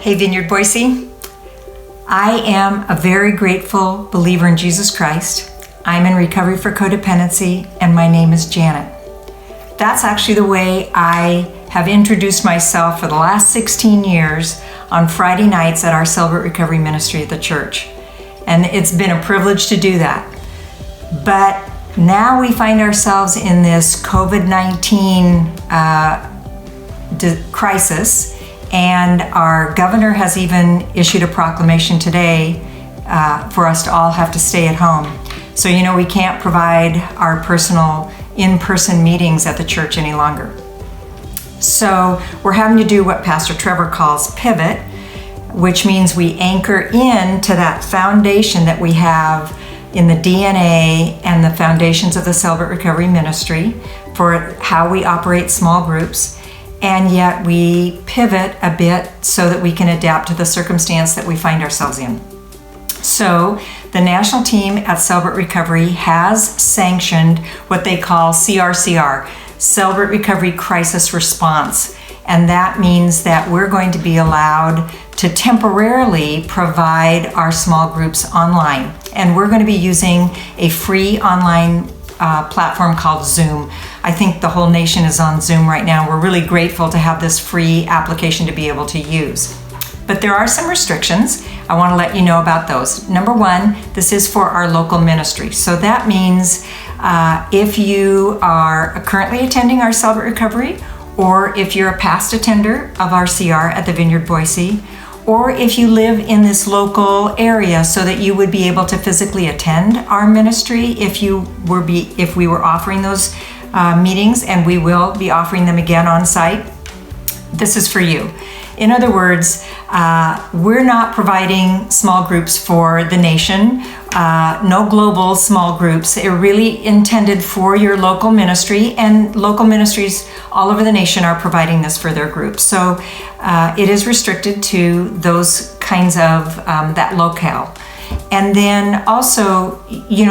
Hey Vineyard Boise, I am a very grateful believer in Jesus Christ. I'm in recovery for codependency and my name is Janet. That's actually the way I have introduced myself for the last 16 years on Friday nights at our Celebrate Recovery ministry at the church. And it's been a privilege to do that. But now we find ourselves in this COVID-19 crisis, and our governor has even issued a proclamation today for us to all have to stay at home. So we can't provide our personal in-person meetings at the church any longer. So we're having to do what Pastor Trevor calls pivot, which means we anchor in to that foundation that we have in the DNA and the foundations of the Celebrate Recovery ministry for how we operate small groups. And yet we pivot a bit so that we can adapt to the circumstance that we find ourselves in. So the national team at Celebrate Recovery has sanctioned what they call CRCR, Celebrate Recovery Crisis Response. And that means that we're going to be allowed to temporarily provide our small groups online. And we're going to be using a free online platform called Zoom. I think the whole nation is on Zoom right now. We're really grateful to have this free application to be able to use. But there are some restrictions. I want to let you know about those. Number one, this is for our local ministry. So that means if you are currently attending our Celebrate Recovery, or if you're a past attender of our CR at the Vineyard Boise, or if you live in this local area so that you would be able to physically attend our ministry if we were offering those meetings, and we will be offering them again on site, this is for you. In other words, we're not providing small groups for the nation, no global small groups. They're really intended for your local ministry, and local ministries all over the nation are providing this for their groups. So it is restricted to those kinds of that locale. And then also,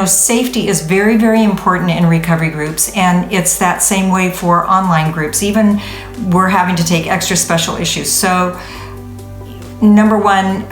safety is very, very important in recovery groups, and it's that same way for online groups. Even we're having to take extra special issues. So number one,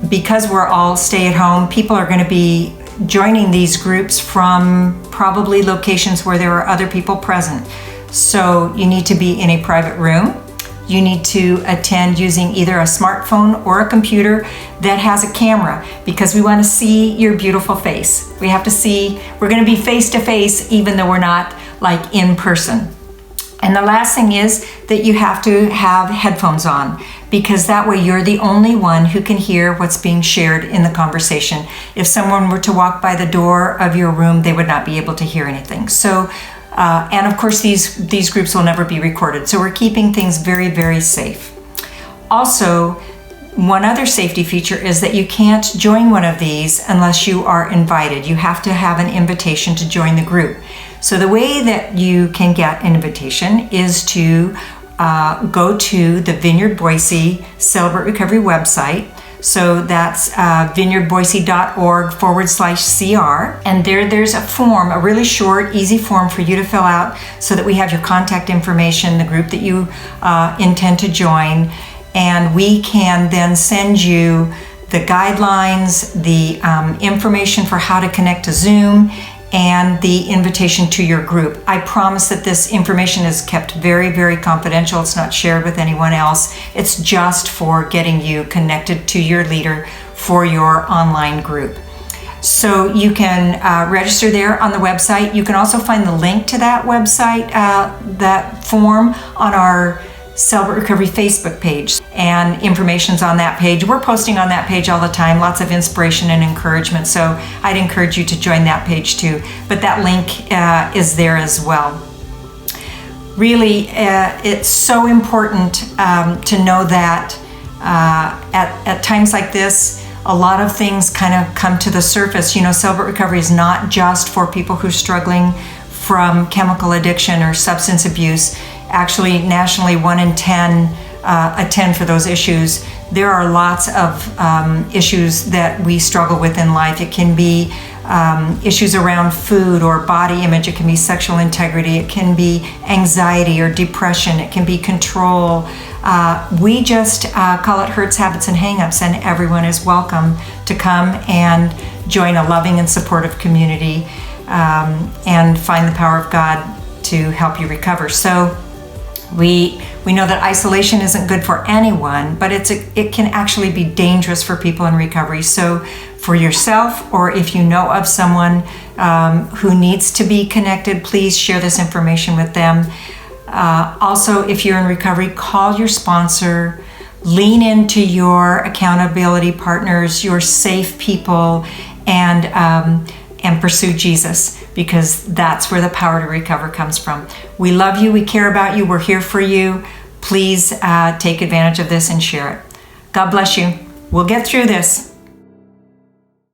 because we're all stay at home, people are going to be joining these groups from probably locations where there are other people present. So you need to be in a private room. You need to attend using either a smartphone or a computer that has a camera, because we want to see your beautiful face. We're going to be face to face even though we're not like in person. And the last thing is that you have to have headphones on, because that way you're the only one who can hear what's being shared in the conversation. If someone were to walk by the door of your room, they would not be able to hear anything. So, and of course these groups will never be recorded. So we're keeping things very, very safe. Also, one other safety feature is that you can't join one of these unless you are invited. You have to have an invitation to join the group. So the way that you can get an invitation is to go to the Vineyard Boise Celebrate Recovery website. So that's vineyardboise.org/CR. And there's a form, a really short, easy form for you to fill out so that we have your contact information, the group that you intend to join. And we can then send you the guidelines, the information for how to connect to Zoom, and the invitation to your group. I promise that this information is kept very, very confidential. It's not shared with anyone else. It's just for getting you connected to your leader for your online group. So you can register there on the website. You can also find the link to that website, that form, on our Celebrate Recovery Facebook page, and information's on that page. We're posting on that page all the time, lots of inspiration and encouragement. So I'd encourage you to join that page too. But that link is there as well. Really, it's so important to know that at times like this, a lot of things kind of come to the surface. Celebrate Recovery is not just for people who are struggling from chemical addiction or substance abuse. Actually, nationally, 1 in 10 attend for those issues. There are lots of issues that we struggle with in life. It can be issues around food or body image. It can be sexual integrity. It can be anxiety or depression. It can be control. We just call it hurts, habits, and hangups, and everyone is welcome to come and join a loving and supportive community and find the power of God to help you recover. So we know that isolation isn't good for anyone, but it can actually be dangerous for people in recovery. So for yourself, or if you know of someone who needs to be connected, please share this information with them. Also, if you're in recovery, call your sponsor, lean into your accountability partners, your safe people, and pursue Jesus, because that's where the power to recover comes from. We love you. We care about you. We're here for you. Please take advantage of this and share it. God bless you. We'll get through this.